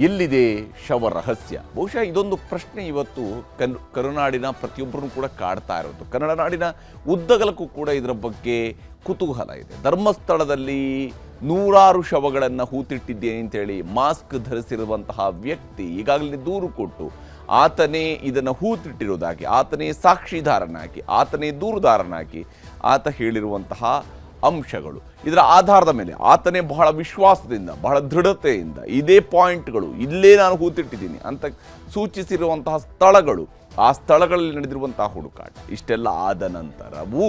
ಎಲ್ಲಿದೆ ಶವ ರಹಸ್ಯ? ಬಹುಶಃ ಇದೊಂದು ಪ್ರಶ್ನೆ ಇವತ್ತು ಕರುನಾಡಿನ ಪ್ರತಿಯೊಬ್ಬರನ್ನು ಕೂಡ ಕಾಡ್ತಾ ಇರೋದು. ಕನ್ನಡ ನಾಡಿನ ಉದ್ದಗಲಕ್ಕೂ ಕೂಡ ಇದರ ಬಗ್ಗೆ ಕುತೂಹಲ ಇದೆ. ಧರ್ಮಸ್ಥಳದಲ್ಲಿ 100 ಶವಗಳನ್ನು ಹೂತಿಟ್ಟಿದ್ದೇನೆ ಅಂತೇಳಿ ಮಾಸ್ಕ್ ಧರಿಸಿರುವಂತಹ ವ್ಯಕ್ತಿ ಈಗಾಗಲೇ ದೂರು ಕೊಟ್ಟು ಆತನೇ ಇದನ್ನು ಹೂತಿಟ್ಟಿರೋದಾಗಿ, ಆತನೇ ಸಾಕ್ಷಿದಾರನಾಗಿ, ಆತನೇ ದೂರುದಾರನಾಗಿ ಆತ ಹೇಳಿರುವಂತಹ ಅಂಶಗಳು, ಇದರ ಆಧಾರದ ಮೇಲೆ ಆತನೇ ಬಹಳ ವಿಶ್ವಾಸದಿಂದ, ಬಹಳ ದೃಢತೆಯಿಂದ ಇದೇ ಪಾಯಿಂಟ್ಗಳು, ಇಲ್ಲೇ ನಾನು ಹೂತಿಟ್ಟಿದ್ದೀನಿ ಅಂತ ಸೂಚಿಸಿರುವಂತಹ ಸ್ಥಳಗಳು, ಆ ಸ್ಥಳಗಳಲ್ಲಿ ನಡೆದಿರುವಂತಹ ಹುಡುಕಾಟ, ಇಷ್ಟೆಲ್ಲ ಆದ ನಂತರವೂ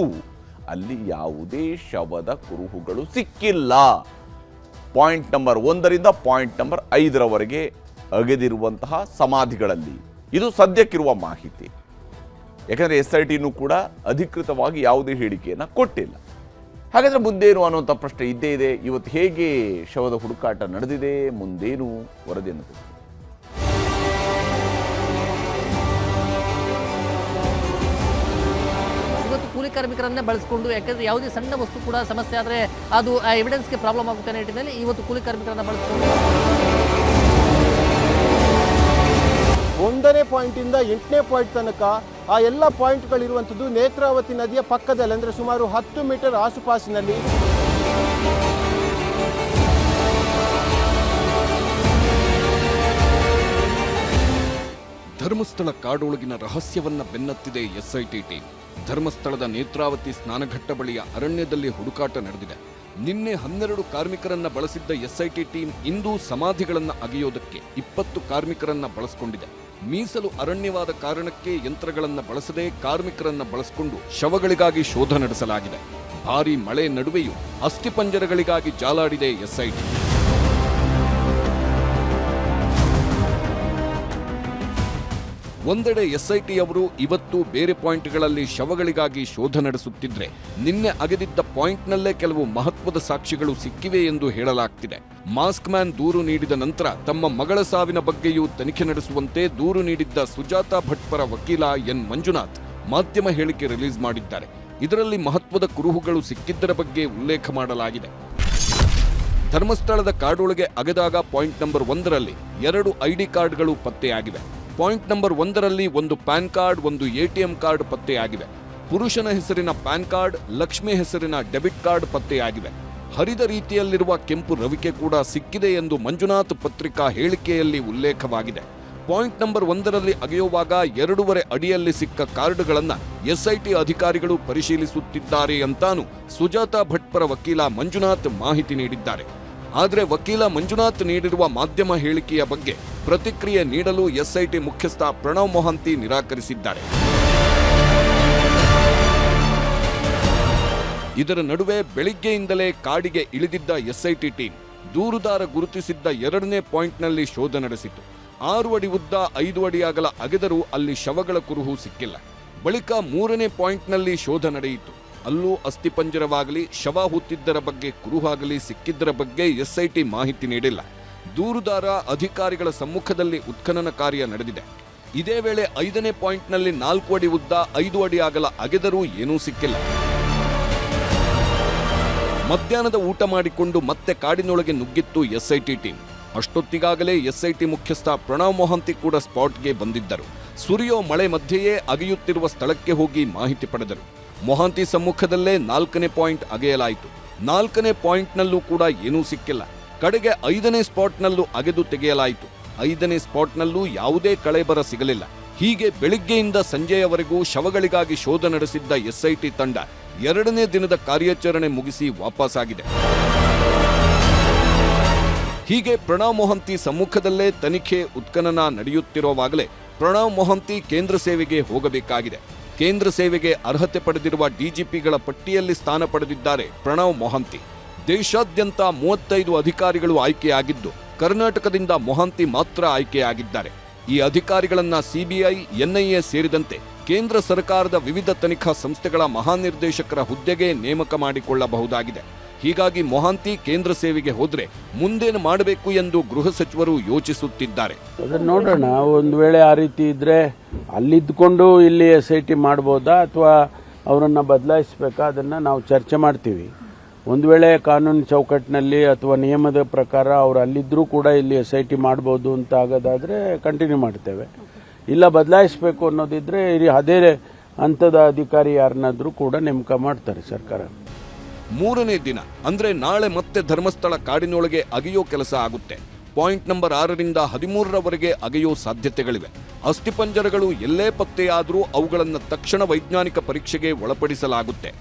ಅಲ್ಲಿ ಯಾವುದೇ ಶವದ ಕುರುಹುಗಳು ಸಿಕ್ಕಿಲ್ಲ. ಪಾಯಿಂಟ್ ನಂಬರ್ 1ರಿಂದ ಪಾಯಿಂಟ್ ನಂಬರ್ 5ರವರೆಗೆ ಅಗೆದಿರುವಂತಹ ಸಮಾಧಿಗಳಲ್ಲಿ ಇದು ಸದ್ಯಕ್ಕಿರುವ ಮಾಹಿತಿ. ಯಾಕಂದರೆ SITನೂ ಕೂಡ ಅಧಿಕೃತವಾಗಿ ಯಾವುದೇ ಹೇಳಿಕೆಯನ್ನು ಕೊಟ್ಟಿಲ್ಲ. ಹಾಗಾದರೆ ಮುಂದೇನು ಅನ್ನುವಂಥ ಪ್ರಶ್ನೆ ಇದ್ದೇ ಇದೆ. ಇವತ್ತು ಹೇಗೆ ಶವದ ಹುಡುಕಾಟ ನಡೆದಿದೆ, ಮುಂದೇನು ವರದಿಯನ್ನು ಕೊಟ್ಟಿದೆ? ಇವತ್ತು ಕೂಲಿ ಕಾರ್ಮಿಕರನ್ನೇ ಬಳಸಿಕೊಂಡು, ಯಾಕಂದರೆ ಯಾವುದೇ ಸಣ್ಣ ವಸ್ತು ಕೂಡ ಸಮಸ್ಯೆ ಆದರೆ ಅದು ಎವಿಡೆನ್ಸ್ಗೆ ಪ್ರಾಬ್ಲಮ್ ಆಗುತ್ತೆ ಅನ್ನೋ ನಿಟ್ಟಿನಲ್ಲಿ ಇವತ್ತು ಕೂಲಿ ಕಾರ್ಮಿಕರನ್ನು ಬಳಸಿಕೊಂಡು 1ನೇ ಪಾಯಿಂಟಿಂದ 8ನೇ ಪಾಯಿಂಟ್ ತನಕ ಆ ಎಲ್ಲ ಪಾಯಿಂಟ್ಗಳಿರುವಂಥದ್ದು ನೇತ್ರಾವತಿ ನದಿಯ ಪಕ್ಕದಲ್ಲಿ, ಅಂದರೆ ಸುಮಾರು 10 ಮೀಟರ್ ಆಸುಪಾಸಿನಲ್ಲಿ. ಧರ್ಮಸ್ಥಳ ಕಾಡೊಳಗಿನ ರಹಸ್ಯವನ್ನ ಬೆನ್ನತ್ತಿದೆ SIT ಟೀಮ್. ಧರ್ಮಸ್ಥಳದ ನೇತ್ರಾವತಿ ಸ್ನಾನಘಟ್ಟ ಬಳಿಯ ಅರಣ್ಯದಲ್ಲಿ ಹುಡುಕಾಟ ನಡೆದಿದೆ. ನಿನ್ನೆ 12 ಕಾರ್ಮಿಕರನ್ನ ಬಳಸಿದ್ದ SIT ಟೀಮ್ ಇಂದು ಸಮಾಧಿಗಳನ್ನ ಅಗೆಯೋದಕ್ಕೆ 20 ಕಾರ್ಮಿಕರನ್ನ ಬಳಸಿಕೊಂಡಿದೆ. ಮೀಸಲು ಅರಣ್ಯವಾದ ಕಾರಣಕ್ಕೆ ಯಂತ್ರಗಳನ್ನ ಬಳಸದೆ ಕಾರ್ಮಿಕರನ್ನ ಬಳಸಿಕೊಂಡು ಶವಗಳಿಗಾಗಿ ಶೋಧ ನಡೆಸಲಾಗಿದೆ. ಭಾರೀ ಮಳೆ ನಡುವೆಯೂ ಅಸ್ಥಿಪಂಜರಗಳಿಗಾಗಿ ಜಾಲಾಡಿದೆ SIT. ಒಂದೆಡೆ SIT ಅವರು ಇವತ್ತು ಬೇರೆ ಪಾಯಿಂಟ್ಗಳಲ್ಲಿ ಶವಗಳಿಗಾಗಿ ಶೋಧ ನಡೆಸುತ್ತಿದ್ರೆ, ನಿನ್ನೆ ಅಗೆದಿದ್ದ ಪಾಯಿಂಟ್ನಲ್ಲೇ ಕೆಲವು ಮಹತ್ವದ ಸಾಕ್ಷಿಗಳು ಸಿಕ್ಕಿವೆ ಎಂದು ಹೇಳಲಾಗ್ತಿದೆ. ಮಾಸ್ಕ್ ಮ್ಯಾನ್ ದೂರು ನೀಡಿದ ನಂತರ ತಮ್ಮ ಮಗಳ ಸಾವಿನ ಬಗ್ಗೆಯೂ ತನಿಖೆ ನಡೆಸುವಂತೆ ದೂರು ನೀಡಿದ್ದ ಸುಜಾತಾ ಭಟ್ ಪರ ವಕೀಲ ಎನ್ ಮಂಜುನಾಥ್ ಮಾಧ್ಯಮ ಹೇಳಿಕೆ ರಿಲೀಸ್ ಮಾಡಿದ್ದಾರೆ. ಇದರಲ್ಲಿ ಮಹತ್ವದ ಕುರುಹುಗಳು ಸಿಕ್ಕಿದ್ದರ ಬಗ್ಗೆ ಉಲ್ಲೇಖ ಮಾಡಲಾಗಿದೆ. ಧರ್ಮಸ್ಥಳದ ಕಾಡೊಳಗೆ ಅಗೆದಾಗ ಪಾಯಿಂಟ್ ನಂಬರ್ 1ರಲ್ಲಿ 2 ID ಕಾರ್ಡ್ಗಳು ಪತ್ತೆಯಾಗಿವೆ. ಪಾಯಿಂಟ್ ನಂಬರ್ 1ರಲ್ಲಿ ಒಂದು ಪ್ಯಾನ್ ಕಾರ್ಡ್, ಒಂದು ATM ಕಾರ್ಡ್ ಪತ್ತೆಯಾಗಿವೆ. ಪುರುಷನ ಹೆಸರಿನ ಪ್ಯಾನ್ ಕಾರ್ಡ್, ಲಕ್ಷ್ಮಿ ಹೆಸರಿನ ಡೆಬಿಟ್ ಕಾರ್ಡ್ ಪತ್ತೆಯಾಗಿವೆ. ಹರಿದ ರೀತಿಯಲ್ಲಿರುವ ಕೆಂಪು ರವಿಕೆ ಕೂಡ ಸಿಕ್ಕಿದೆ ಎಂದು ಮಂಜುನಾಥ್ ಪತ್ರಿಕಾ ಹೇಳಿಕೆಯಲ್ಲಿ ಉಲ್ಲೇಖವಾಗಿದೆ. ಪಾಯಿಂಟ್ ನಂಬರ್ 1ರಲ್ಲಿ ಅಗೆಯುವಾಗ 2.5 ಅಡಿಯಲ್ಲಿ ಸಿಕ್ಕ ಕಾರ್ಡ್ಗಳನ್ನು SIT ಅಧಿಕಾರಿಗಳು ಪರಿಶೀಲಿಸುತ್ತಿದ್ದಾರೆ ಅಂತಾನು ಸುಜಾತಾ ಭಟ್ ಪರ ವಕೀಲ ಮಂಜುನಾಥ್ ಮಾಹಿತಿ ನೀಡಿದ್ದಾರೆ. ಆದರೆ ವಕೀಲ ಮಂಜುನಾಥ್ ನೀಡಿರುವ ಮಾಧ್ಯಮ ಹೇಳಿಕೆಯ ಬಗ್ಗೆ ಪ್ರತಿಕ್ರಿಯೆ ನೀಡಲು SIT ಮುಖ್ಯಸ್ಥ ಪ್ರಣವ್ ಮೊಹಾಂತಿ ನಿರಾಕರಿಸಿದ್ದಾರೆ. ಇದರ ನಡುವೆ ಬೆಳಿಗ್ಗೆಯಿಂದಲೇ ಕಾಡಿಗೆ ಇಳಿದಿದ್ದ SIT ಟೀಮ್ ದೂರುದಾರ ಗುರುತಿಸಿದ್ದ 2ನೇ ಪಾಯಿಂಟ್ನಲ್ಲಿ ಶೋಧ ನಡೆಸಿತು. 6 ಅಡಿ ಉದ್ದ 5 ಅಡಿ ಅಗಲ ಅಗೆದರೂ ಅಲ್ಲಿ ಶವಗಳ ಕುರುಹು ಸಿಕ್ಕಿಲ್ಲ. ಬಳಿಕ 3ನೇ ಪಾಯಿಂಟ್ನಲ್ಲಿ ಶೋಧ ನಡೆಯಿತು. ಅಲ್ಲೂ ಅಸ್ಥಿಪಂಜರವಾಗಲಿ, ಶವ ಹೂತಿದ್ದರ ಬಗ್ಗೆ ಕುರುಹಾಗಲಿ ಸಿಕ್ಕಿದ್ದರ ಬಗ್ಗೆ SIT ಮಾಹಿತಿ ನೀಡಿಲ್ಲ. ದೂರುದಾರ ಅಧಿಕಾರಿಗಳ ಸಮ್ಮುಖದಲ್ಲಿ ಉತ್ಖನನ ಕಾರ್ಯ ನಡೆದಿದೆ. ಇದೇ ವೇಳೆ 5ನೇ ಪಾಯಿಂಟ್ನಲ್ಲಿ 4 ಅಡಿ ಉದ್ದ 5 ಅಡಿ ಅಗಲ ಅಗೆದರೂ ಏನೂ ಸಿಕ್ಕಿಲ್ಲ. ಮಧ್ಯಾಹ್ನದ ಊಟ ಮಾಡಿಕೊಂಡು ಮತ್ತೆ ಕಾಡಿನೊಳಗೆ ನುಗ್ಗಿತ್ತು SIT ಟೀಮ್. ಅಷ್ಟೊತ್ತಿಗಾಗಲೇ SIT ಮುಖ್ಯಸ್ಥ ಪ್ರಣವ್ ಮೊಹಾಂತಿ ಕೂಡ ಸ್ಪಾಟ್ಗೆ ಬಂದಿದ್ದರು. ಸುರಿಯೋ ಮಳೆ ಮಧ್ಯೆಯೇ ಅಗೆಯುತ್ತಿರುವ ಸ್ಥಳಕ್ಕೆ ಹೋಗಿ ಮಾಹಿತಿ ಪಡೆದರು. ಮೊಹಾಂತಿ ಸಮ್ಮುಖದಲ್ಲೇ 4ನೇ ಪಾಯಿಂಟ್ ಅಗೆಯಲಾಯಿತು. 4ನೇ ಪಾಯಿಂಟ್ನಲ್ಲೂ ಕೂಡ ಏನೂ ಸಿಕ್ಕಿಲ್ಲ. ಕಡೆಗೆ 5ನೇ ಸ್ಪಾಟ್ನಲ್ಲೂ ಅಗೆದು ತೆಗೆಯಲಾಯಿತು. 5ನೇ ಸ್ಪಾಟ್ನಲ್ಲೂ ಯಾವುದೇ ಕಳೆಬರ ಸಿಗಲಿಲ್ಲ. ಹೀಗೆ ಬೆಳಿಗ್ಗೆಯಿಂದ ಸಂಜೆಯವರೆಗೂ ಶವಗಳಿಗಾಗಿ ಶೋಧ ನಡೆಸಿದ್ದ SIT ತಂಡ 2ನೇ ದಿನದ ಕಾರ್ಯಾಚರಣೆ ಮುಗಿಸಿ ವಾಪಸ್ಸಾಗಿದೆ. ಹೀಗೆ ಪ್ರಣವ್ ಮೊಹಾಂತಿ ಸಮ್ಮುಖದಲ್ಲೇ ತನಿಖೆ ಉತ್ಖನನ ನಡೆಯುತ್ತಿರುವಾಗಲೇ ಪ್ರಣವ್ ಮೊಹಾಂತಿ ಕೇಂದ್ರ ಸೇವೆಗೆ ಹೋಗಬೇಕಾಗಿದೆ. ಕೇಂದ್ರ ಸೇವೆಗೆ ಅರ್ಹತೆ ಪಡೆದಿರುವ DGPಗಳ ಪಟ್ಟಿಯಲ್ಲಿ ಸ್ಥಾನ ಪಡೆದಿದ್ದಾರೆ ಪ್ರಣವ್ ಮೊಹಾಂತಿ. ದೇಶಾದ್ಯಂತ 35 ಅಧಿಕಾರಿಗಳು ಆಯ್ಕೆಯಾಗಿದ್ದು, ಕರ್ನಾಟಕದಿಂದ ಮೊಹಾಂತಿ ಮಾತ್ರ ಆಯ್ಕೆಯಾಗಿದ್ದಾರೆ. ಈ ಅಧಿಕಾರಿಗಳನ್ನ CBI, NIA ಸೇರಿದಂತೆ ಕೇಂದ್ರ ಸರ್ಕಾರದ ವಿವಿಧ ತನಿಖಾ ಸಂಸ್ಥೆಗಳ ಮಹಾನಿರ್ದೇಶಕರ ಹುದ್ದೆಗೆ ನೇಮಕ ಮಾಡಿಕೊಳ್ಳಬಹುದಾಗಿದೆ. ಹೀಗಾಗಿ ಮೊಹಾಂತಿ ಕೇಂದ್ರ ಸೇವೆಗೆ ಹೋದ್ರೆ ಮುಂದೇನು ಮಾಡಬೇಕು ಎಂದು ಗೃಹ ಸಚಿವರು ಯೋಚಿಸುತ್ತಿದ್ದಾರೆ. ಅದನ್ನ ನೋಡೋಣ, ಒಂದು ವೇಳೆ ಆ ರೀತಿ ಇದ್ರೆ ಅಲ್ಲಿದ್ದುಕೊಂಡು ಇಲ್ಲಿ SIT ಮಾಡಬಹುದಾ ಅಥವಾ ಅವರನ್ನ ಬದಲಾಯಿಸಬೇಕಾ, ಅದನ್ನ ನಾವು ಚರ್ಚೆ ಮಾಡ್ತೀವಿ. ಒಂದು ವೇಳೆ ಕಾನೂನು ಚೌಕಟ್ಟಿನಲ್ಲಿ ಅಥವಾ ನಿಯಮದ ಪ್ರಕಾರ ಅವರು ಅಲ್ಲಿದ್ದರೂ ಕೂಡ ಇಲ್ಲಿ SIT ಮಾಡ್ಬೋದು ಅಂತ ಆಗೋದಾದರೆ ಕಂಟಿನ್ಯೂ ಮಾಡ್ತೇವೆ. ಇಲ್ಲ ಬದಲಾಯಿಸಬೇಕು ಅನ್ನೋದಿದ್ರೆ ಅದೇ ಹಂತದ ಅಧಿಕಾರಿ ಯಾರನ್ನಾದರೂ ಕೂಡ ನೇಮಕ ಮಾಡ್ತಾರೆ ಸರ್ಕಾರ. 3ನೇ ದಿನ ಅಂದ್ರೆ ನಾಳೆ ಮತ್ತೆ ಧರ್ಮಸ್ಥಳ ಕಾಡಿನೊಳಗೆ ಅಗೆಯೋ ಕೆಲಸ ಆಗುತ್ತೆ. ಪಾಯಿಂಟ್ ನಂಬರ್ 6ರಿಂದ 13ರವರೆಗೆ ಅಗೆಯೋ ಸಾಧ್ಯತೆಗಳಿವೆ. ಅಸ್ಥಿಪಂಜರಗಳು ಎಲ್ಲೇ ಪತ್ತೆಯಾದರೂ ಅವುಗಳನ್ನು ತಕ್ಷಣ ವೈಜ್ಞಾನಿಕ ಪರೀಕ್ಷೆಗೆ ಒಳಪಡಿಸಲಾಗುತ್ತೆ.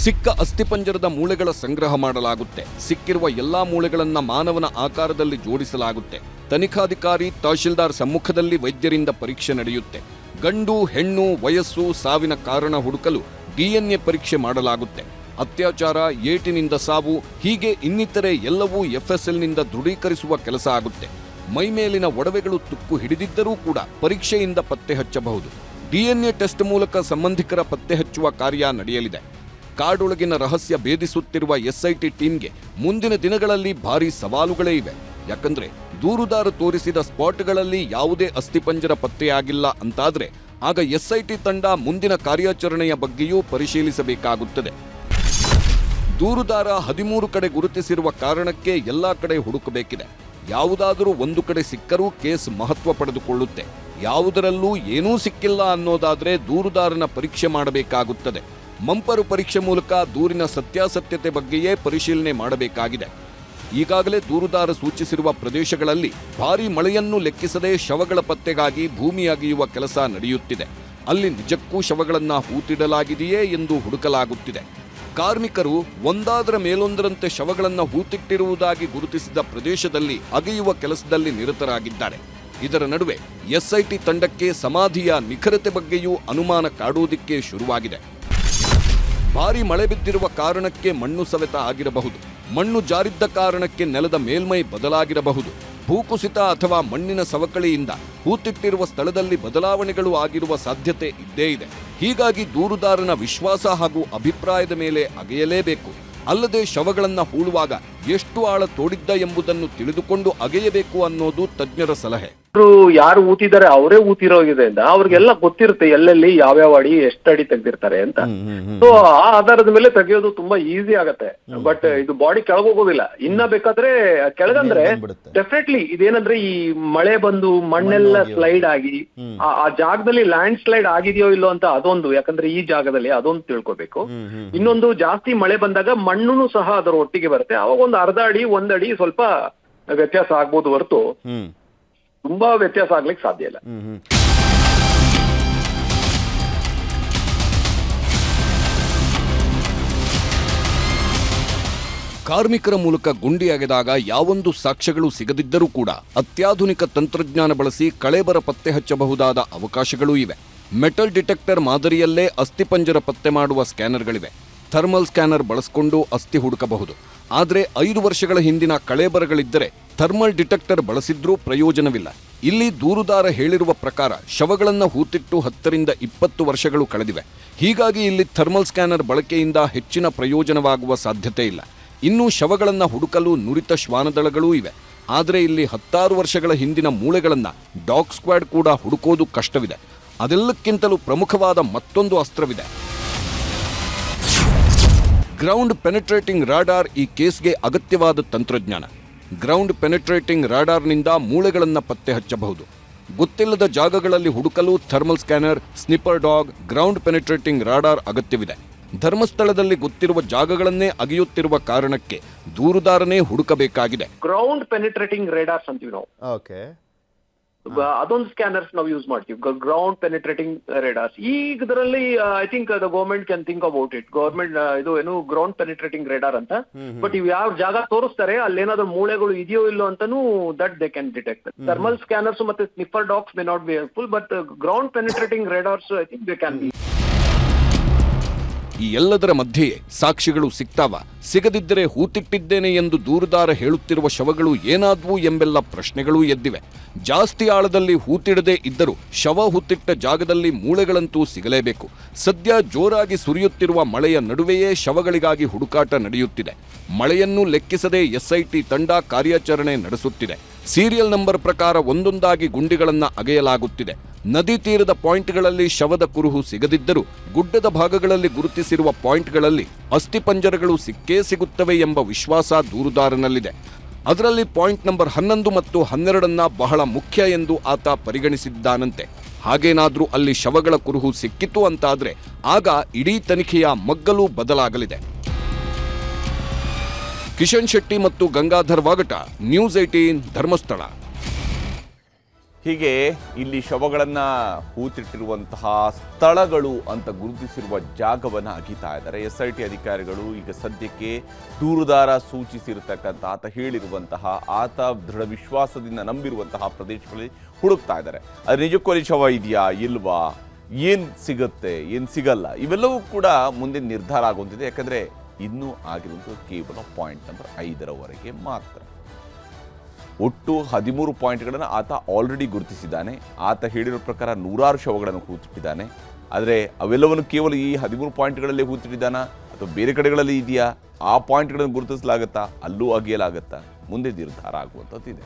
ಸಿಕ್ಕ ಅಸ್ಥಿಪಂಜರದ ಮೂಳೆಗಳ ಸಂಗ್ರಹ ಮಾಡಲಾಗುತ್ತೆ. ಸಿಕ್ಕಿರುವ ಎಲ್ಲಾ ಮೂಳೆಗಳನ್ನ ಮಾನವನ ಆಕಾರದಲ್ಲಿ ಜೋಡಿಸಲಾಗುತ್ತೆ. ತನಿಖಾಧಿಕಾರಿ ತಹಶೀಲ್ದಾರ್ ಸಮ್ಮುಖದಲ್ಲಿ ವೈದ್ಯರಿಂದ ಪರೀಕ್ಷೆ ನಡೆಯುತ್ತೆ. ಗಂಡು ಹೆಣ್ಣು ವಯಸ್ಸು ಸಾವಿನ ಕಾರಣ ಹುಡುಕಲು DNA ಪರೀಕ್ಷೆ ಮಾಡಲಾಗುತ್ತೆ. ಅತ್ಯಾಚಾರ ಏಟಿನಿಂದ ಸಾವು ಹೀಗೆ ಇನ್ನಿತರೆ ಎಲ್ಲವೂ FSLನಿಂದ ದೃಢೀಕರಿಸುವ ಕೆಲಸ ಆಗುತ್ತೆ. ಮೈಮೇಲಿನ ಒಡವೆಗಳು ತುಕ್ಕು ಹಿಡಿದಿದ್ದರೂ ಕೂಡ ಪರೀಕ್ಷೆಯಿಂದ ಪತ್ತೆ ಹಚ್ಚಬಹುದು. DNA ಟೆಸ್ಟ್ ಮೂಲಕ ಸಂಬಂಧಿಕರ ಪತ್ತೆ ಹಚ್ಚುವ ಕಾರ್ಯ ನಡೆಯಲಿದೆ. ಕಾಡೊಳಗಿನ ರಹಸ್ಯ ಭೇದಿಸುತ್ತಿರುವ SIT ಟೀಮ್ಗೆ ಮುಂದಿನ ದಿನಗಳಲ್ಲಿ ಭಾರೀ ಸವಾಲುಗಳೇ ಇವೆ. ಯಾಕಂದ್ರೆ ದೂರುದಾರ ತೋರಿಸಿದ ಸ್ಪಾಟ್ಗಳಲ್ಲಿ ಯಾವುದೇ ಅಸ್ಥಿಪಂಜರ ಪತ್ತೆಯಾಗಿಲ್ಲ ಅಂತಾದ್ರೆ ಆಗ SIT ತಂಡ ಮುಂದಿನ ಕಾರ್ಯಾಚರಣೆಯ ಬಗ್ಗೆಯೂ ಪರಿಶೀಲಿಸಬೇಕಾಗುತ್ತದೆ. ದೂರುದಾರ 13 ಕಡೆ ಗುರುತಿಸಿರುವ ಕಾರಣಕ್ಕೆ ಎಲ್ಲಾ ಕಡೆ ಹುಡುಕಬೇಕಿದೆ. ಯಾವುದಾದರೂ ಒಂದು ಕಡೆ ಸಿಕ್ಕರೂ ಕೇಸ್ ಮಹತ್ವ ಪಡೆದುಕೊಳ್ಳುತ್ತೆ. ಯಾವುದರಲ್ಲೂ ಏನೂ ಸಿಕ್ಕಿಲ್ಲ ಅನ್ನೋದಾದ್ರೆ ದೂರುದಾರನ ಪರೀಕ್ಷೆ ಮಾಡಬೇಕಾಗುತ್ತದೆ. ಮಂಪರು ಪರೀಕ್ಷೆ ಮೂಲಕ ದೂರಿನ ಸತ್ಯಾಸತ್ಯತೆ ಬಗ್ಗೆಯೇ ಪರಿಶೀಲನೆ ಮಾಡಬೇಕಾಗಿದೆ. ಈಗಾಗಲೇ ದೂರುದಾರ ಸೂಚಿಸಿರುವ ಪ್ರದೇಶಗಳಲ್ಲಿ ಭಾರೀ ಮಳೆಯನ್ನು ಲೆಕ್ಕಿಸದೆ ಶವಗಳ ಪತ್ತೆಗಾಗಿ ಭೂಮಿ ಅಗೆಯುವ ಕೆಲಸ ನಡೆಯುತ್ತಿದೆ. ಅಲ್ಲಿ ನಿಜಕ್ಕೂ ಶವಗಳನ್ನ ಹೂತಿಡಲಾಗಿದೆಯೇ ಎಂದು ಹುಡುಕಲಾಗುತ್ತಿದೆ. ಕಾರ್ಮಿಕರು ಒಂದಾದರ ಮೇಲೊಂದರಂತೆ ಶವಗಳನ್ನ ಹೂತಿಟ್ಟಿರುವುದಾಗಿ ಗುರುತಿಸಿದ ಪ್ರದೇಶದಲ್ಲಿ ಅಗೆಯುವ ಕೆಲಸದಲ್ಲಿ ನಿರತರಾಗಿದ್ದಾರೆ. ಇದರ ನಡುವೆ SIT ತಂಡಕ್ಕೆ ಸಮಾಧಿಯ ನಿಖರತೆ ಬಗ್ಗೆಯೂ ಅನುಮಾನ ಕಾಡುವುದಕ್ಕೆ ಶುರುವಾಗಿದೆ. ಭಾರೀ ಮಳೆ ಬಿದ್ದಿರುವ ಕಾರಣಕ್ಕೆ ಮಣ್ಣು ಸವೆತ ಆಗಿರಬಹುದು. ಮಣ್ಣು ಜಾರಿದ್ದ ಕಾರಣಕ್ಕೆ ನೆಲದ ಮೇಲ್ಮೈ ಬದಲಾಗಿರಬಹುದು. ಭೂಕುಸಿತ ಅಥವಾ ಮಣ್ಣಿನ ಸವಕಳಿಯಿಂದ ಹೂತಿಟ್ಟಿರುವ ಸ್ಥಳದಲ್ಲಿ ಬದಲಾವಣೆಗಳು ಆಗಿರುವ ಸಾಧ್ಯತೆ ಇದ್ದೇ ಇದೆ. ಹೀಗಾಗಿ ದೂರುದಾರನ ವಿಶ್ವಾಸ ಹಾಗೂ ಅಭಿಪ್ರಾಯದ ಮೇಲೆ ಅಗೆಯಲೇಬೇಕು. ಅಲ್ಲದೆ ಶವಗಳನ್ನ ಹೂಳುವಾಗ ಎಷ್ಟು ಆಳ ತೋಡಿದ್ದ ಎಂಬುದನ್ನು ತಿಳಿದುಕೊಂಡು ಅಗೆಯಬೇಕು ಅನ್ನೋದು ತಜ್ಞರ ಸಲಹೆ. ಯಾರು ಊತಿದ್ದಾರೆ ಅವರೇ ಊತಿರೋದ್ರಿಂದ ಅವ್ರಿಗೆಲ್ಲ ಗೊತ್ತಿರುತ್ತೆ ಎಲ್ಲೆಲ್ಲಿ ಯಾವ್ಯಾವ ಅಡಿ ಎಷ್ಟಡಿ ತೆಗ್ದಿರ್ತಾರೆ ಅಂತ. ಸೊ ಆ ಆಧಾರದ ಮೇಲೆ ತೆಗೆಯೋದು ತುಂಬಾ ಈಸಿ ಆಗತ್ತೆ. ಬಟ್ ಇದು ಬಾಡಿ ಕೆಳಗೋಗೋದಿಲ್ಲ. ಇನ್ನ ಬೇಕಾದ್ರೆ ಕೆಳಗಂದ್ರೆ ಡೆಫಿನೆಟ್ಲಿ ಇದೇನಂದ್ರೆ ಈ ಮಳೆ ಬಂದು ಮಣ್ಣೆಲ್ಲ ಸ್ಲೈಡ್ ಆಗಿ ಆ ಜಾಗದಲ್ಲಿ ಲ್ಯಾಂಡ್ ಸ್ಲೈಡ್ ಆಗಿದೆಯೋ ಇಲ್ಲೋ ಅಂತ ಅದೊಂದು, ಯಾಕಂದ್ರೆ ಈ ಜಾಗದಲ್ಲಿ ಅದೊಂದು ತಿಳ್ಕೊಬೇಕು. ಇನ್ನೊಂದು ಜಾಸ್ತಿ ಮಳೆ ಬಂದಾಗ ಮಣ್ಣು ಸಹ ಅದರ ಒಟ್ಟಿಗೆ ಬರುತ್ತೆ. ಅವಾಗ ಒಂದು ಅರ್ಧ ಅಡಿ ಒಂದಡಿ ಸ್ವಲ್ಪ ವ್ಯತ್ಯಾಸ ಆಗ್ಬೋದು ಹೊರತು ತುಂಬಾ ವ್ಯತ್ಯಾಸ ಆಗ್ಲಿಕ್ಕೆ ಸಾಧ್ಯ ಇಲ್ಲ. ಕಾರ್ಮಿಕರ ಮೂಲಕ ಗುಂಡಿ ಅಗೆದಾಗ ಯಾವೊಂದು ಸಾಕ್ಷ್ಯಗಳು ಸಿಗದಿದ್ದರೂ ಕೂಡ ಅತ್ಯಾಧುನಿಕ ತಂತ್ರಜ್ಞಾನ ಬಳಸಿ ಕಳೇಬರ ಪತ್ತೆ ಹಚ್ಚಬಹುದಾದ ಅವಕಾಶಗಳೂ ಇವೆ. ಮೆಟಲ್ ಡಿಟೆಕ್ಟರ್ ಮಾದರಿಯಲ್ಲೇ ಅಸ್ಥಿಪಂಜರ ಪತ್ತೆ ಮಾಡುವ ಸ್ಕ್ಯಾನರ್ಗಳಿವೆ. ಥರ್ಮಲ್ ಸ್ಕ್ಯಾನರ್ ಬಳಸಿಕೊಂಡು ಅಸ್ಥಿ ಹುಡುಕಬಹುದು. ಆದರೆ 5 ವರ್ಷಗಳ ಹಿಂದಿನ ಕಳೇಬರಗಳಿದ್ದರೆ ಥರ್ಮಲ್ ಡಿಟೆಕ್ಟರ್ ಬಳಸಿದ್ರೂ ಪ್ರಯೋಜನವಿಲ್ಲ. ಇಲ್ಲಿ ದೂರುದಾರ ಹೇಳಿರುವ ಪ್ರಕಾರ ಶವಗಳನ್ನು ಹೂತಿಟ್ಟು 10 ರಿಂದ 20 ವರ್ಷಗಳು ಕಳೆದಿವೆ. ಹೀಗಾಗಿ ಇಲ್ಲಿ ಥರ್ಮಲ್ ಸ್ಕ್ಯಾನರ್ ಬಳಕೆಯಿಂದ ಹೆಚ್ಚಿನ ಪ್ರಯೋಜನವಾಗುವ ಸಾಧ್ಯತೆ ಇಲ್ಲ. ಇನ್ನು ಶವಗಳನ್ನು ಹುಡುಕಲು ನುರಿತ ಶ್ವಾನದಳಗಳೂ ಇವೆ. ಆದರೆ ಇಲ್ಲಿ 16 ವರ್ಷಗಳ ಹಿಂದಿನ ಮೂಳೆಗಳನ್ನು ಡಾಗ್ ಸ್ಕ್ವಾಡ್ ಕೂಡ ಹುಡುಕೋದು ಕಷ್ಟವಿದೆ. ಅದೆಲ್ಲಕ್ಕಿಂತಲೂ ಪ್ರಮುಖವಾದ ಮತ್ತೊಂದು ಅಸ್ತ್ರವಿದೆ. ಗ್ರೌಂಡ್ ಪೆನೆಟ್ರೇಟಿಂಗ್ ರಾಡಾರ್ ಈ ಕೇಸ್ಗೆ ಅಗತ್ಯವಾದ ತಂತ್ರಜ್ಞಾನ. ಗ್ರೌಂಡ್ ಪೆನೆಟ್ರೇಟಿಂಗ್ ರಾಡಾರ್ನಿಂದ ಮೂಳೆಗಳನ್ನು ಪತ್ತೆ ಹಚ್ಚಬಹುದು. ಗೊತ್ತಿಲ್ಲದ ಜಾಗಗಳಲ್ಲಿ ಹುಡುಕಲು thermal scanner, snipper dog, ground penetrating radar ಅಗತ್ಯವಿದೆ. ಧರ್ಮಸ್ಥಳದಲ್ಲಿ ಗೊತ್ತಿರುವ ಜಾಗಗಳನ್ನೇ ಅಗೆಯುತ್ತಿರುವ ಕಾರಣಕ್ಕೆ ದೂರುದಾರನೇ ಹುಡುಕಬೇಕಾಗಿದೆ. ಗ್ರೌಂಡ್ ಪೆನೆಟ್ರೇಟಿಂಗ್ ರೇಡಾರ್ಸ್ ಅಂತೀವಿ ನಾವು. ಅದೊಂದು ಸ್ಕ್ಯಾನರ್ಸ್ ನಾವು ಯೂಸ್ ಮಾಡ್ತೀವಿ, ಗ್ರೌಂಡ್ ಪೆನೆಟ್ರೇಟಿಂಗ್ ರೇಡಾರ್ಸ್. ಇದರಲ್ಲಿ I think the government can think about it. Government ಇದು ಏನು ಗ್ರೌಂಡ್ ಪೆನೆಟ್ರೇಟಿಂಗ್ ರೇಡಾರ್ ಅಂತ. ಬಟ್ ಇವ್ ಯಾವ ಜಾಗ ತೋರಿಸ್ತಾರೆ ಅಲ್ಲೇನಾದ್ರೂ ಮೂಳೆಗಳು ಇದೆಯೋ ಇಲ್ಲೋ ಅಂತಾನು that they can detect. Thermal scanners ಮತ್ತೆ sniffer dogs may not be helpful, but ground penetrating radars I think they can be. ಈ ಎಲ್ಲದರ ಮಧ್ಯೆಯೇ ಸಾಕ್ಷಿಗಳು ಸಿಗ್ತಾವ? ಸಿಗದಿದ್ದರೆ ಹೂತಿಟ್ಟಿದ್ದೇನೆ ಎಂದು ದೂರುದಾರ ಹೇಳುತ್ತಿರುವ ಶವಗಳು ಏನಾದ್ವು ಎಂಬೆಲ್ಲ ಪ್ರಶ್ನೆಗಳೂ ಎದ್ದಿವೆ. ಜಾಸ್ತಿ ಆಳದಲ್ಲಿ ಹೂತಿಡದೇ ಇದ್ದರೂ ಶವ ಹೂತಿಟ್ಟ ಜಾಗದಲ್ಲಿ ಮೂಳೆಗಳಂತೂ ಸಿಗಲೇಬೇಕು. ಸದ್ಯ ಜೋರಾಗಿ ಸುರಿಯುತ್ತಿರುವ ಮಳೆಯ ನಡುವೆಯೇ ಶವಗಳಿಗಾಗಿ ಹುಡುಕಾಟ ನಡೆಯುತ್ತಿದೆ. ಮಳೆಯನ್ನು ಲೆಕ್ಕಿಸದೆ SIT ತಂಡ ಕಾರ್ಯಾಚರಣೆ ನಡೆಸುತ್ತಿದೆ. ಸೀರಿಯಲ್ ನಂಬರ್ ಪ್ರಕಾರ ಒಂದೊಂದಾಗಿ ಗುಂಡಿಗಳನ್ನು ಅಗೆಯಲಾಗುತ್ತಿದೆ. ನದಿ ತೀರದ ಪಾಯಿಂಟ್ಗಳಲ್ಲಿ ಶವದ ಕುರುಹು ಸಿಗದಿದ್ದರೂ ಗುಡ್ಡದ ಭಾಗಗಳಲ್ಲಿ ಗುರುತಿಸಿರುವ ಪಾಯಿಂಟ್ಗಳಲ್ಲಿ ಅಸ್ಥಿಪಂಜರಗಳು ಸಿಕ್ಕೇ ಸಿಗುತ್ತವೆ ಎಂಬ ವಿಶ್ವಾಸ ದೂರುದಾರನಲ್ಲಿದೆ. ಅದರಲ್ಲಿ ಪಾಯಿಂಟ್ ನಂಬರ್ 11 ಮತ್ತು 12 ಬಹಳ ಮುಖ್ಯ ಎಂದು ಆತ ಪರಿಗಣಿಸಿದ್ದಾನಂತೆ. ಹಾಗೇನಾದ್ರೂ ಅಲ್ಲಿ ಶವಗಳ ಕುರುಹು ಸಿಕ್ಕಿತು ಅಂತಾದ್ರೆ ಆಗ ಇಡೀ ತನಿಖೆಯ ಮಗ್ಗಲು ಬದಲಾಗಲಿದೆ. ಕಿಶನ್ ಶೆಟ್ಟಿ ಮತ್ತು ಗಂಗಾಧರ್ ವಾಗಟ, ನ್ಯೂಸ್ 18 ಧರ್ಮಸ್ಥಳ. ಹೀಗೆ ಇಲ್ಲಿ ಶವಗಳನ್ನು ಹೂತಿಟ್ಟಿರುವಂತಹ ಸ್ಥಳಗಳು ಅಂತ ಗುರುತಿಸಿರುವ ಜಾಗವನ್ನು ಅಗಿತಾ ಇದ್ದಾರೆ. SIT ಅಧಿಕಾರಿಗಳು ಈಗ ಸದ್ಯಕ್ಕೆ ದೂರುದಾರ ಸೂಚಿಸಿರ್ತಕ್ಕಂಥ ಆತ ಹೇಳಿರುವಂತಹ ಆತ ದೃಢ ವಿಶ್ವಾಸದಿಂದ ನಂಬಿರುವಂತಹ ಪ್ರದೇಶಗಳಲ್ಲಿ ಹುಡುಕ್ತಾ ಇದ್ದಾರೆ. ಅದು ನಿಜಕ್ಕೂ ಅಲ್ಲಿ ಶವ ಇದೆಯಾ ಇಲ್ವಾ, ಏನು ಸಿಗುತ್ತೆ ಏನು ಸಿಗಲ್ಲ, ಇವೆಲ್ಲವೂ ಕೂಡ ಮುಂದೆ ನಿರ್ಧಾರ ಆಗುವಂತಿದೆ. ಯಾಕಂದರೆ ಇನ್ನೂ ಆಗಿರುವುದು ಕೇವಲ ಪಾಯಿಂಟ್ ನಂಬರ್ 5ರವರೆಗೆ ಮಾತ್ರ. ಒಟ್ಟು 13 ಪಾಯಿಂಟ್ಗಳನ್ನು ಆತ ಆಲ್ರೆಡಿ ಗುರುತಿಸಿದ್ದಾನೆ. ಆತ ಹೇಳಿರೋ ಪ್ರಕಾರ 100 ಶವಗಳನ್ನು ಹೂತಿಟ್ಟಿದ್ದಾನೆ. ಆದರೆ ಅವೆಲ್ಲವನ್ನು ಕೇವಲ ಈ 13 ಪಾಯಿಂಟ್ಗಳಲ್ಲಿ ಹೂತಿಟ್ಟಿದ್ದಾನಾ ಅಥವಾ ಬೇರೆ ಕಡೆಗಳಲ್ಲಿ ಇದೆಯಾ, ಆ ಪಾಯಿಂಟ್ಗಳನ್ನು ಗುರುತಿಸಲಾಗುತ್ತಾ, ಅಲ್ಲೂ ಅಗೆಯಲಾಗುತ್ತಾ, ಮುಂದೆ ನಿರ್ಧಾರ ಆಗುವಂಥದ್ದು ಇದೆ.